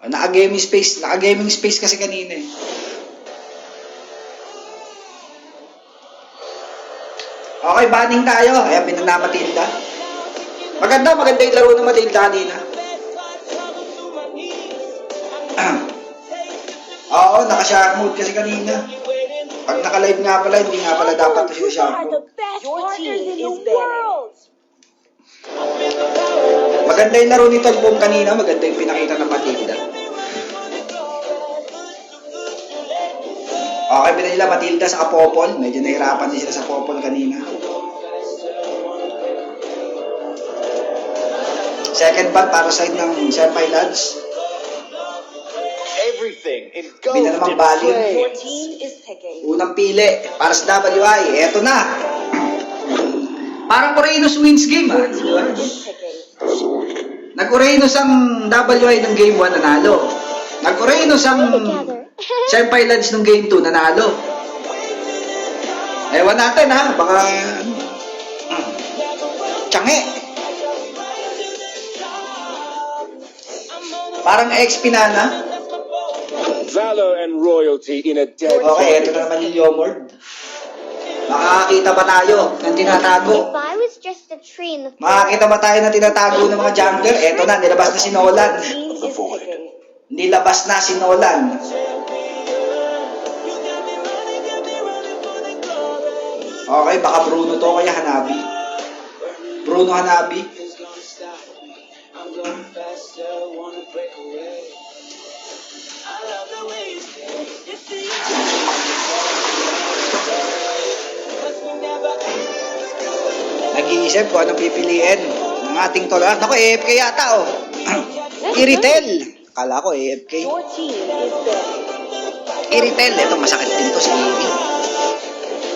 Naka-gaming space kasi kanina eh. Okay, banning tayo. Ayan, binana Matilda. Maganda yung laro ng Matilda kanina. Oo, naka-shark mode kasi kanina. Pag naka-live nga pala, hindi nga pala dapat to siya shark mode. Maganda yung laro ni Talbong kanina. Maganda yung pinakita ng Matilda. Okay, binila Matilda sa Popol. Medyo nahirapan din sila sa Popol kanina. Second ban para side ng Senpai Lads. Bina namang value. Unang pili para sa WI. Eto na. Parang Uranus wins game ah. Nag-Uranus ang WI ng game 1 nanalo. Nag-Uranus ang Senpai Lads ng game 2 nanalo. Ewan natin ha. Baka tsange. Parang XP na. Valor and royalty in a dead Okay, ito na naman yung Yomord. Makakakita ba tayo ng tinatago? Makakita ba tayo ng tinatago ng mga jungler? Ito na, nilabas na si Nolan. Nilabas na si Nolan. Okay, baka Bruno to, kaya Hanabi. Bruno Hanabi. Nag-iisip kung anong pipiliin ng ating tolerant. Ako, AFK yata, oh. Iritel. Akala ko, AFK. Iritel. Ito, masakit din to si Iri.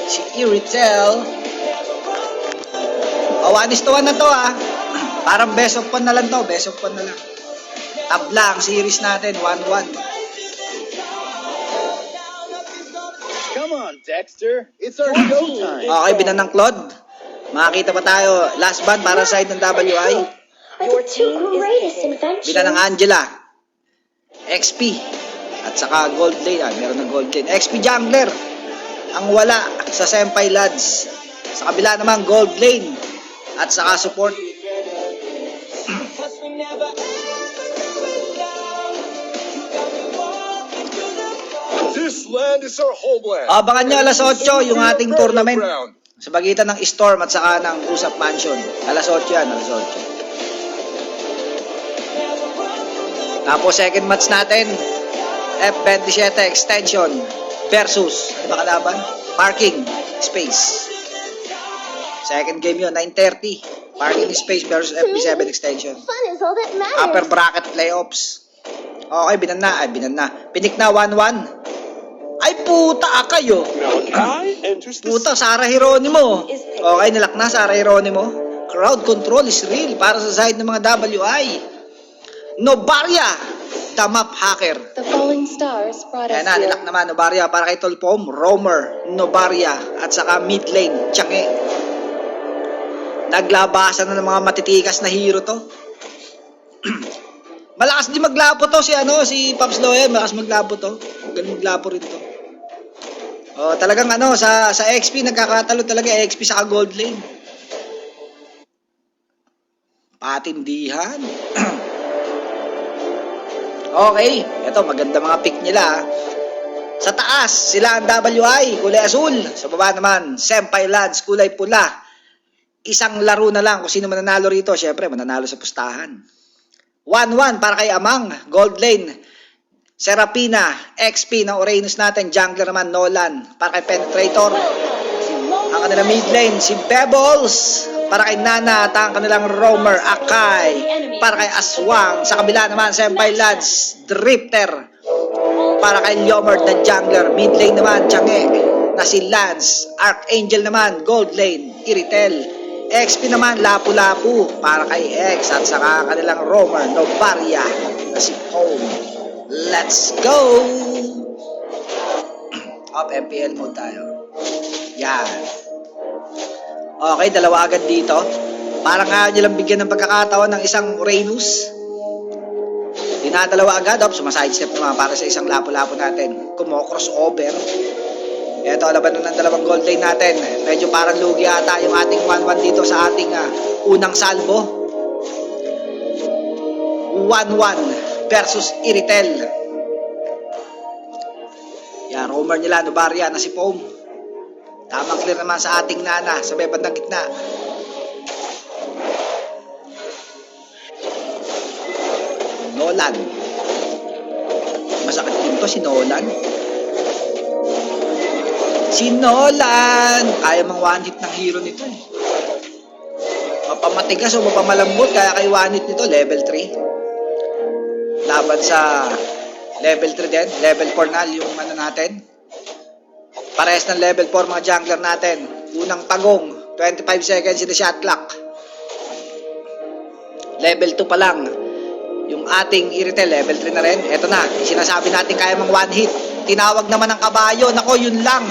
Si Iritel. Oh, 1:1 na to, ah. Parang best of 1 na lang to. Best of 1 na lang. Tabla ang series natin. 1-1. Come on, Dexter. It's our showtime. Okay, binanang Claude. Makakita pa tayo. Last ban para sa side ng WI. Binanang Angela. XP. At saka Gold Lane. Meron ng Gold Lane. XP Jungler. Ang wala sa Senpai Lads. Sa kabila naman Gold Lane. At saka support. This land is our homeland. Abangan nyo alas 8 yung ating tournament. Sa pagitan ng Storm at saka ng Usap Mansion. Alas 8 yan, alas 8. Tapos second match natin, F27 Extension versus, ano ba kalaban? Parking Space. Second game yun, 9:30. Parking Space versus F27 Extension. Upper bracket playoffs. Okay, binana. Pinik na 1-1. Ay puta kayo. Puta, Sarah Geronimo. Okay, nilak na Sarah Geronimo. Crowd control is real para sa side ng mga WI. Nobaria, the map hacker. Ayan na, nilak naman Nobaria para kay Tolpom. Roamer, Nobaria, at saka mid lane, Tsange. Naglabasan na ng mga matitikas na hero to. Malakas din maglapo to si Pops Loya, malakas maglapo to. Galing maglapo rin to. Oh, talagang sa XP nagkakatalo talaga XP sa Gold Lane. Patindihan. Okay, eto maganda mga pick nila. Sa taas, sila ang WI, kulay asul. Sa baba naman, Senpai Lads, kulay pula. Isang laro na lang kung sino mananalo rito. Syempre, mananalo sa pustahan. 1-1 para kay Amang, Gold Lane. Serapina, XP ng Uranus natin. Jungler naman, Nolan. Para kay Penetrator. Ang kanilang mid lane, si Bebbles. Para kay Nana at ang kanilang Roamer, Akai. Para kay Aswang. Sa kabila naman, Senpai Lads, Drifter. Para kay Yomard na Jungler. Mid lane naman, Tsange. Na si Lance. Archangel naman, Gold Lane. Iritel. XP naman, Lapu-Lapu para kay X at saka kanilang Roamer, Novaria na si Home. Let's go! Up, MPL mode tayo. Yan. Okay, dalawa agad dito. Parang nga nyo lang bigyan ng pagkakataon ng isang Uranus. Dinadalawa agad, sumaside-step naman para sa isang lapo-lapo natin. Kumo-crossover. Ito, laban ng dalawang gold lane natin. Medyo parang lugi ata yung ating 1-1 dito sa ating unang salvo. 1-1 versus Iritel. Yan, roamer nila, Novaria na si Foam. Tamang clear naman sa ating Nana sa may bandang gitna. Nolan. Masakit din to si Nolan. Si Nolan! Kaya mang one hit ng hero nito eh. Mapamatigas o mapamalambot kaya kay one hit nito, level 3. Laban sa level 3 din, level 4 na yung ano natin. Parehas ng level 4 mga jungler natin. Unang pagong, 25 seconds in the shot clock. Level 2 pa lang. Yung ating Iritel, level 3 na rin. Eto na, sinasabi natin kaya mang one hit. Tinawag naman ng kabayo. Nako, yun lang.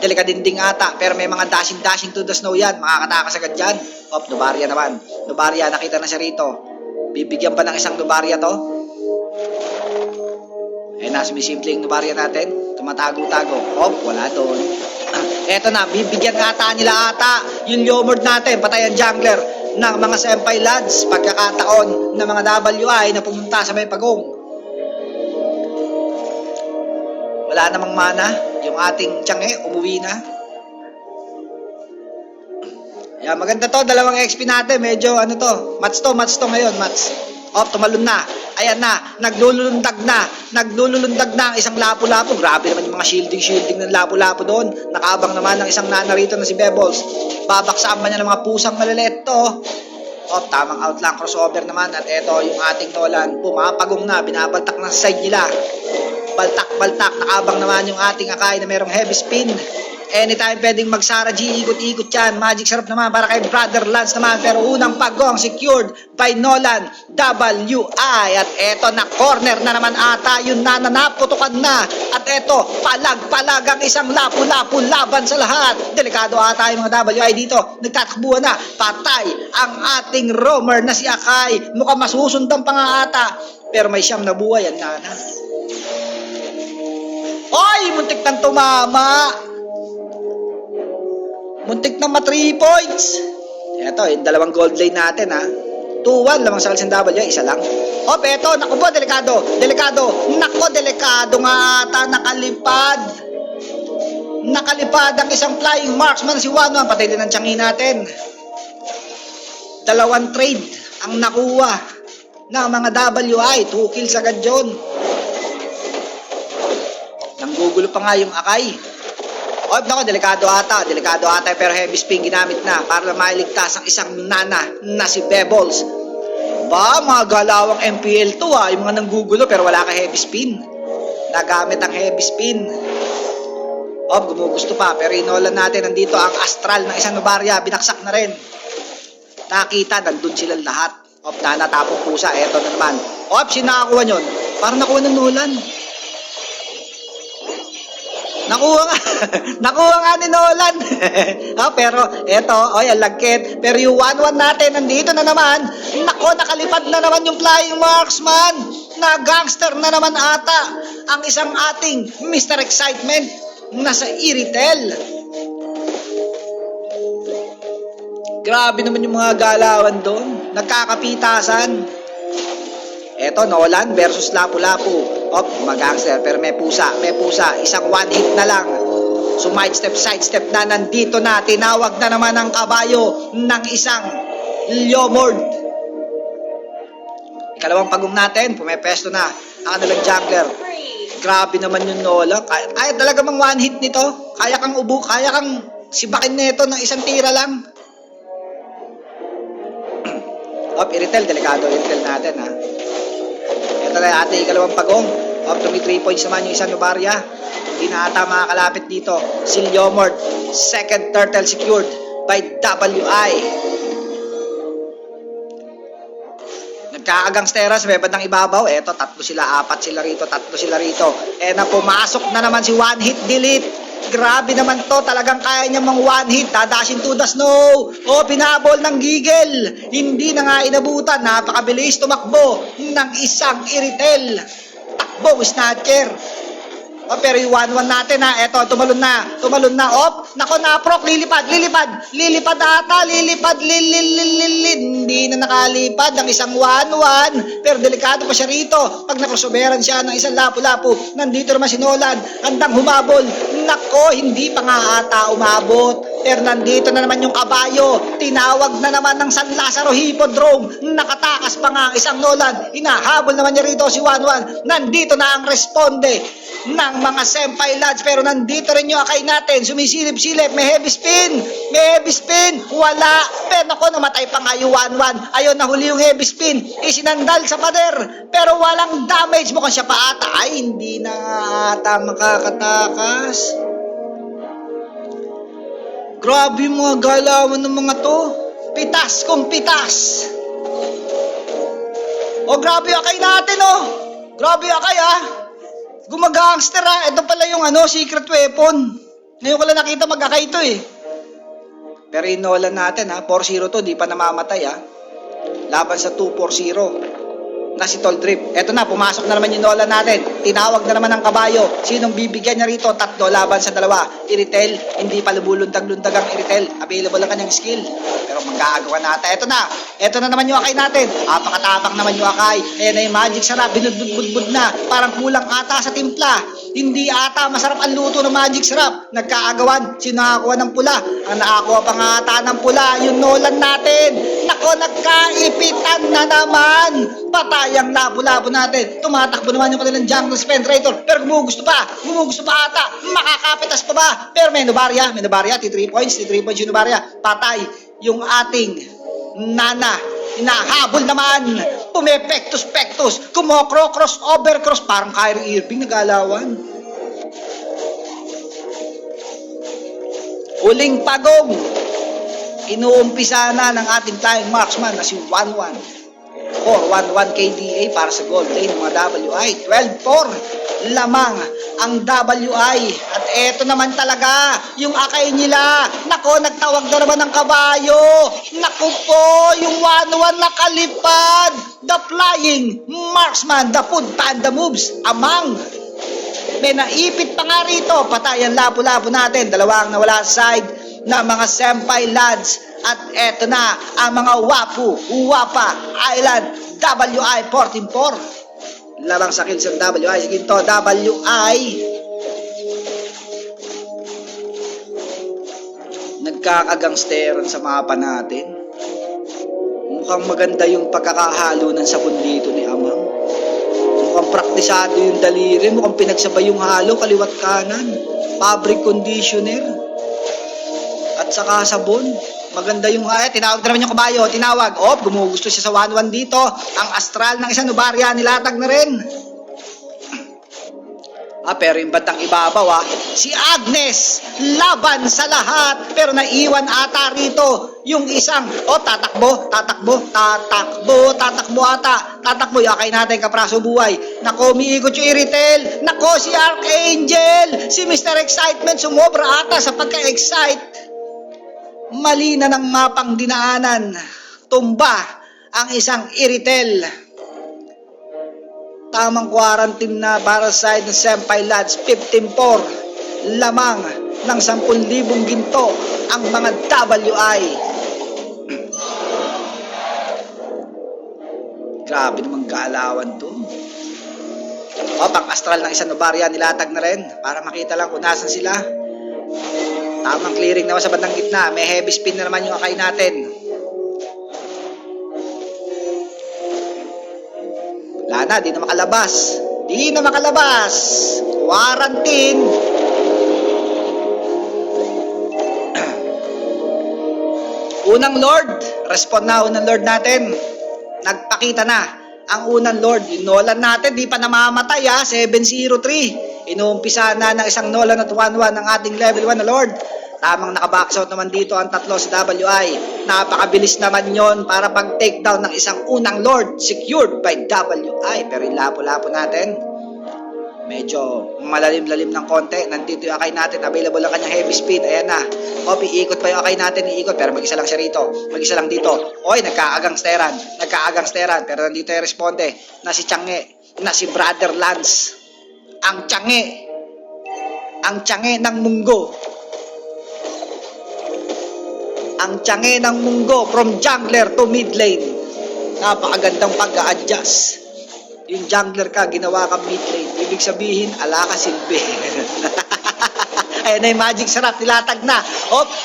Delikadinding ata. Pero may mga dashing to the snow yan. Makakatakas agad dyan. Novaria naman. Novaria, nakita na siya rito. Bibigyan pa ng isang Novaria to. Ayun na, sumisimpleng Novaria natin. Tumatago-tago. Wala doon. Eto na, bibigyan nila ata. Yung Leomord natin, patay ang jungler ng mga Senpai lads, pagkakataon ng mga WI na pumunta sa may pagong. Wala namang mana, yung ating Tianghe, umuwi na. Yan, maganda to, dalawang XP natin, medyo match to ngayon, match. Tumalon na. Ayan na, naglulundag na ang isang lapu-lapu. Grabe naman yung mga shielding ng lapu-lapu doon. Nakaabang naman ng isang Nana rito na si Bebbles. Babaksakan pa niya ng mga pusang maliliit to. Tamang out lang, crossover naman. At eto yung ating Nolan, pumapagong na, binabaltak na sa side nila. Baltak, nakaabang naman yung ating Akai na merong heavy spin. Anytime pwedeng magsara G, ikot-ikot yan. Magic sarap naman para kay Brother Lance naman. Pero unang pagong secured by Nolan WI. At eto na, corner na naman ata. Yung Nana naputukan na. At eto, palag ang isang lapu-lapu laban sa lahat. Delikado ata yung mga WI dito. Nagtatakbuhan na. Patay ang ating roamer na si Akai. Mukhang masusundan pa nga ata. Pero may siyam na buhay ang Nana. Oy! Muntik nang tumama. Muntik na 3 points. Eto, yung dalawang gold lane natin 2-1 lamang sa Kalsan W, isa lang. Eto, naku po, delikado. Nako, delikado nga ata, nakalipad ang isang flying marksman si Wano. Patay din ang Tianghe natin. Dalawang trade ang nakuha ng mga WI. 2 kills agad yun. Nanggugulo pa nga yung Akai. Nako, delikado ata pero heavy spin ginamit na para mailigtas ang isang Nana na si Bebbles. Mga galawang MPL to yung mga nanggugulo pero wala ka heavy spin. Nagamit ang heavy spin. Gumugusto pa pero inolan natin, nandito ang astral ng isang Novaria, binaksak na rin. Nakita, nandun silang lahat. Nanatapong pusa, eto na naman. Sinakakuha nyon, parang nakuha ng Nolan. Nakuha nga ni Nolan. Pero eto, ang lagkit. Pero yung 1-1 natin, nandito na naman. Nako, nakalipad na naman yung flying marksman. Na gangster na naman ata ang isang ating Mr. Excitement na sa Iritel. Grabe naman yung mga galawan doon. Nagkakapitasan. Eto, Nolan versus Lapu-Lapu. Mag-gangster, pero may pusa. Isang one hit na lang. So, sidestep na. Nandito na. Tinawag na naman ang kabayo ng isang Leomord. Ikalawang pagong natin. Pumepesto na ang kanilang jungler. Grabe naman yung Nolan. Kaya talaga mang one hit nito. Kaya kang sibakin nito ng isang tira lang. Iritel. Delikado Iritel natin Ito na ating ikalawang pagong. May 3 points naman yung isang Novaria. Hindi na ata makakalapit dito. Si Leomord. Second turtle secured by WI. Nagkakagangstera sa may bandang ibabaw. Eto, 3 sila, 4 sila rito, 3 sila rito. Na pumasok na naman si One Hit Delete. Grabe naman to, talagang kaya niya mang one hit, dadashin to the snow. O, pinabol ng gigil. Hindi na nga inabutan, napakabilis tumakbo ng isang Iritel. Takbo, snatcher. O, pero yung 1-1 natin ha, eto, tumalon na, op, nako na, Prok, lilipad ata, hindi na nakalipad ng isang 1-1, pero delikado pa siya rito, pag nakrosoberan siya ng isang lapu-lapu, nandito naman si Nolan, handang humabol, nako, hindi pa nga ata umabot, pero nandito na naman yung kabayo, tinawag na naman ng San Lazaro Hippodrome, nakatakas pa nga ang isang Nolan, inahabol naman niya rito si 1-1, nandito na ang responde ng mga Senpai lads, pero nandito rin yung akay natin, sumisilip-silip, may heavy spin, wala, pero ako namatay pa nga yung 1-1, ayun, nahuli yung heavy spin, isinandal sa pader, pero walang damage, mukhang siya pa ata, ay hindi na ata makakatakas. Grabe yung mga galawan ng mga to, pitas kung pitas. O grabe yung akay natin grabe yung akay gumagangster ito pala yung secret weapon. Ngayon ko lang nakita mag-akay ito Pero inolan natin 4-0 to, di pa namamatay Laban sa 2-4-0 na si Tol Drip. Eto na, pumasok na naman yung Nolan natin. Tinawag na naman ng kabayo. Sinong bibigyan niya rito? 3 laban sa 2. Iritel, hindi pa lumulundag-lundag ang Iritel. Available ang kanyang skill. Pero magkagawa natin. Eto na naman yung akay natin. Apakatapak naman yung akay. Ayan na yung magic sarap. Binudbud-bud na. Parang kulang ata sa timpla. Hindi ata masarap ang luto ng magic sarap. Nagkaagawan. Sino nakakuha ng pula? Ang nakakuha pa nga ata ng pula, yung Nolan natin. Nako, nagkaipitan na naman. Patayang labo-labo natin. Tumatakbo naman yung kanilang jungle penetrator. Pero gumugusto pa ata. Makakapitas pa ba? Pero may Novaria, T3 points yung Novaria. Patay yung ating Nana. Hinahabol naman. Pumepektus-pektus. Kumokro, crossover, parang Kyrie Irving nagalawan. Uling pagong. Inuumpisa na ng ating flying marksman na si 1-1. 4-1-1 KDA para sa gold lane ng mga WI. 12-4 lamang ang WI. At eto naman talaga yung akay nila. Nako, nagtawag na naman ng kabayo. Nako po, yung 1-1 nakalipad. The flying marksman, the food panda moves among. May naipit pa nga rito. Patay ang labo-labo natin. Dalawang nawala sa side na mga Senpai lads. At eto na ang mga Wapa Island WI 14-4. Labang sa kills ng WI. Sige to, WI. Nagkakagangsteran sa mapa natin. Mukhang maganda yung pagkakahalo ng sabon dito ni Amang. Mukhang praktisado yung daliri. Mukhang pinagsabay yung halo, kaliwat kanan. Fabric conditioner. At saka sabon. Maganda yung tinawag na naman yung kabayo. Tinawag. Gumugusto siya sa 1-1 dito. Ang astral ng isang Novaria, nilatag na rin. Pero yung bandang ibabaw si Agnes, laban sa lahat. Pero naiwan ata rito yung isang, tatakbo ata. Tatakbo, yakay natin kapraso buhay. Nako, umiikot yung Iritel. Nako, si Archangel. Si Mr. Excitement, sumobra ata sa pagka-excite. Mali na ng mapang dinaanan. Tumba ang isang Iritel. Tamang quarantine na para sa side ng Senpai lads. 15-4 lamang ng 10,000 ginto ang mga WI. Grabe namang galawan to. Pang astral ng isang Novaria, nilatag na rin para makita lang kung nasan sila. Tamang clearing naman sa bandang gitna. May heavy spin na naman yung akay natin. Wala na, di na makalabas. Quarantine. Unang Lord. Respond na unang Lord natin. Nagpakita na ang unang Lord. Yung Nolan natin, di pa namamatay 703. Inuumpisa na ng isang Nolan at 1-1 ng ating level 1 na Lord. Tamang nakabox out naman dito ang 3 sa WI. Napakabilis naman yon para pag takedown ng isang unang Lord secured by WI. Pero yung lapo-lapo natin, Medyo malalim-lalim ng konti. Nandito yung akay natin. Available ang kanyang heavy speed. Ayan na. Iikot pa yung akay natin. Iikot. Pero mag-isa lang siya rito. Mag-isa lang dito. Oy, nagkaagang-steran. Pero nandito yung responde na si Tiangge. Na si Brother Lance. Ang Tiangge. Ang Tiangge ng Munggo. Ang Tiangge ng Munggo. From jungler to mid lane. Napakagandang pag-a-adjust. Yung jungler ka, ginawa ka mid lane. Ibig sabihin, ala ka silbi. Ayan na yung magic sarap, nilatag na.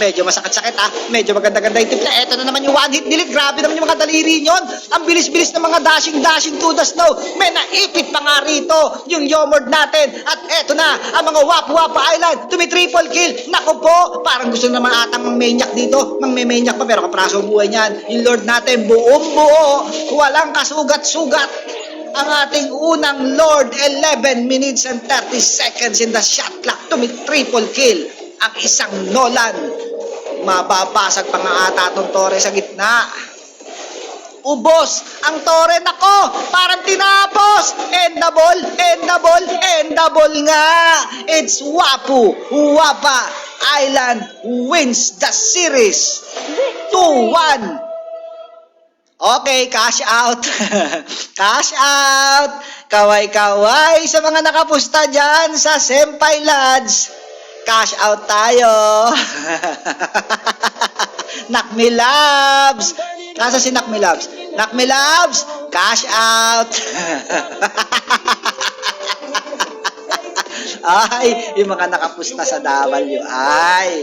Medyo masakit-sakit ha. Medyo maganda-ganda yung tip na. Eto na naman yung one hit delete. Grabe naman yung mga daliri nyon. Ang bilis-bilis ng mga dashing to the snow. May naipit pa nga rito yung Yomord natin. At eto na, ang mga Wapa Island. Tumi-triple kill. Naku po, parang gusto naman atang mang-maniac dito. Mang-maniac pa, pero kapraso ang buhay niyan. Yung Lord natin, buong-buo. Walang kasugat-sugat. Ang ating unang Lord, 11 minutes and 30 seconds in the shot clock. Triple kill. Ang isang Nolan. Mababasag pa nga ata itong Torre sa gitna. Ubos ang Torre. Nako, parang tinapos. Endable nga. It's Wapa Island wins the series. 2-1. Okay, cash out. Cash out. Kaway-kaway sa mga nakapusta dyan sa Senpai Lads. Cash out tayo. Nakmi Labs. Nasa si Nakmi Labs? Nakmi Labs, cash out. Ay, yung mga nakapusta sa W. Ay,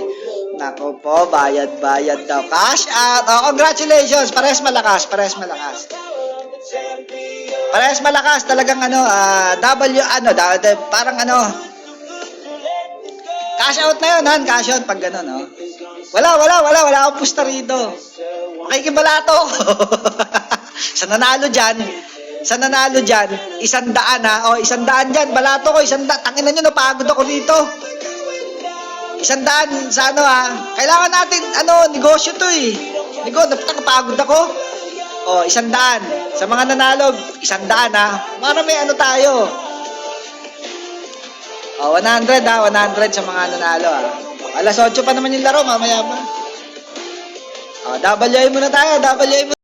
nako po, bayad daw. Cash out. Congratulations. Parehas malakas. Talagang parang cash out na yun, Han. Cash out pag gano'n, Wala akong pusta rito. Makikibalato. Sa nanalo dyan, 100 ha. 100 dyan. Balato ko, 100. Tanginan nyo, napagod ako dito. 100 sa Kailangan natin, negosyo to eh. Napagod ako. 100. Sa mga nanalo, 100 ha. Para may tayo. 100 ha. 100 sa mga nanalo ha. Alas 8 pa naman yung laro, mamaya pa. WA muna tayo.